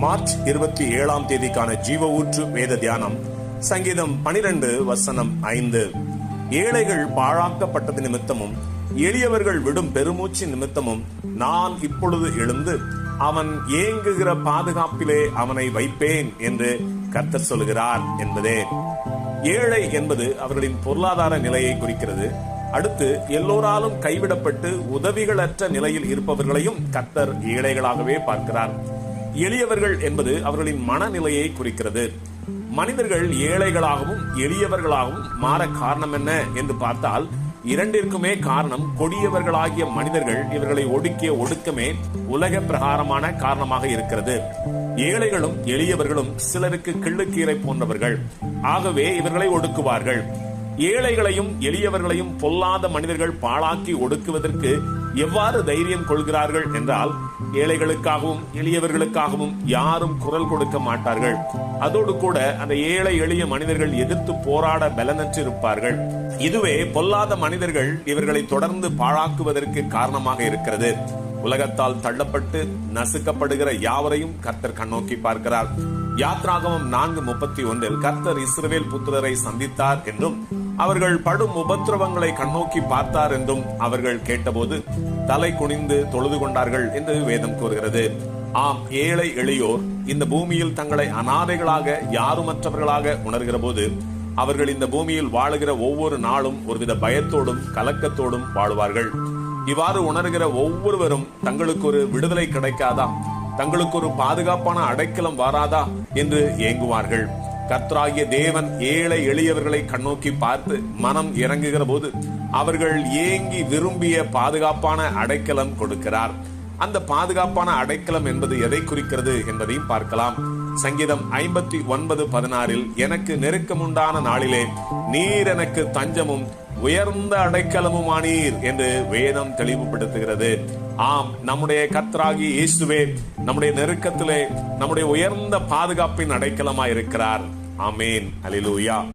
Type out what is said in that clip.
March 27 ஜீவ ஊற்று வேத தியானம். சங்கீதம் 12:5. ஏழைகள் பாழாக்கப்பட்டது நிமித்தமும் எளியவர்கள் விடும் பெருமூச்சு நிமித்தமும் நான் இப்பொழுது எழுந்து அவன் ஏங்குகிற பாதுகாப்பிலே அவனை வைப்பேன் என்று கர்த்தர் சொல்கிறார் என்பதே. ஏழை என்பது அவர்களின் பொருளாதார நிலையை குறிக்கிறது. அடுத்து எல்லோராலும் கைவிடப்பட்டு உதவிகளற்ற நிலையில் இருப்பவர்களையும் கர்த்தர் ஏழைகளாகவே பார்க்கிறார். எளியவர்கள் என்பது அவர்களின் மனநிலையை குறிக்கிறது. மனிதர்கள் ஏழைகளாகவும் எளியவர்களாகவும் மாற காரணம் என்ன என்று பார்த்தால், இரண்டிற்குமே காரணம் கொடியவர்களாகிய மனிதர்கள் இவர்களை ஒடுக்கிய ஒடுக்கமே உலக பிரகாரமான காரணமாக இருக்கிறது. ஏழைகளும் எளியவர்களும் சிலருக்கு கிள்ளுக்கீரை போன்றவர்கள். ஆகவே இவர்களை ஒடுக்குவார்கள். ஏழைகளையும் எளியவர்களையும் பொல்லாத மனிதர்கள் பாழாக்கி ஒடுக்குவதற்கு எவ்வாறு தைரியம் கொள்கிறார்கள் என்றால், ஏழைகளுக்காகவும் எளியவர்களுக்காகவும் யாரும் குரல் கொடுக்க மாட்டார்கள். அதோடு கூட அந்த ஏழை எளிய மனிதர்கள் எதிர்த்து போராட பலனற்று இருப்பார்கள். இதுவே பொல்லாத மனிதர்கள் இவர்களை தொடர்ந்து பாழாக்குவதற்கு காரணமாக இருக்கிறது. உலகத்தால் தள்ளப்பட்டு நசுக்கப்படுகிற யாவரையும் கர்த்தர் கண்ணோக்கி பார்க்கிறார். யாத்ராகமம் 4:31 கர்த்தர் இஸ்ரவேல் புத்திரரை சந்தித்தார் என்றும் அவர்கள் படும் உபத்திரவங்களை கண்ணோக்கி பார்த்தார் என்றும் அவர்கள் கேட்டபோது தலை குனிந்து தொழுது கொண்டார்கள் என்று வேதம் கூறுகிறது. ஆம், ஏழை எளியோர் இந்த பூமியில் தங்களை அனாதைகளாக யாருமற்றவர்களாக உணர்கிற போது அவர்கள் இந்த பூமியில் வாழுகிற ஒவ்வொரு நாளும் ஒருவித பயத்தோடும் கலக்கத்தோடும் வாழுவார்கள். இவ்வாறு உணர்கிற ஒவ்வொருவரும் தங்களுக்கு ஒரு விடுதலை கிடைக்காதா, தங்களுக்கு ஒரு பாதுகாப்பான அடைக்கலம் வாராதா என்று ஏங்குவார்கள். கர்த்தராகிய தேவன் ஏழை எளியவர்களை கண்ணோக்கி பார்த்து மனம் இறங்குகிற போது அவர்கள் ஏங்கி விரும்பிய பாதுகாப்பான அடைக்கலம் கொடுக்கிறார். அந்த பாதுகாப்பான அடைக்கலம் என்பது எதை குறிக்கிறது என்பதையும் பார்க்கலாம். சங்கீதம் 59:16 எனக்கு நெருக்கமுண்டான நாளிலே நீர் எனக்கு தஞ்சமும் உயர்ந்த அடைக்கலமுமானீர் என்று வேதம் தெளிவுபடுத்துகிறது. ஆம், நம்முடைய கர்த்தராகிய இயேசுவே நம்முடைய நெருக்கத்திலே நம்முடைய உயர்ந்த பாதுகாப்பின் அடைக்கலமாய் இருக்கிறார். ஆமேன். அல்லேலூயா.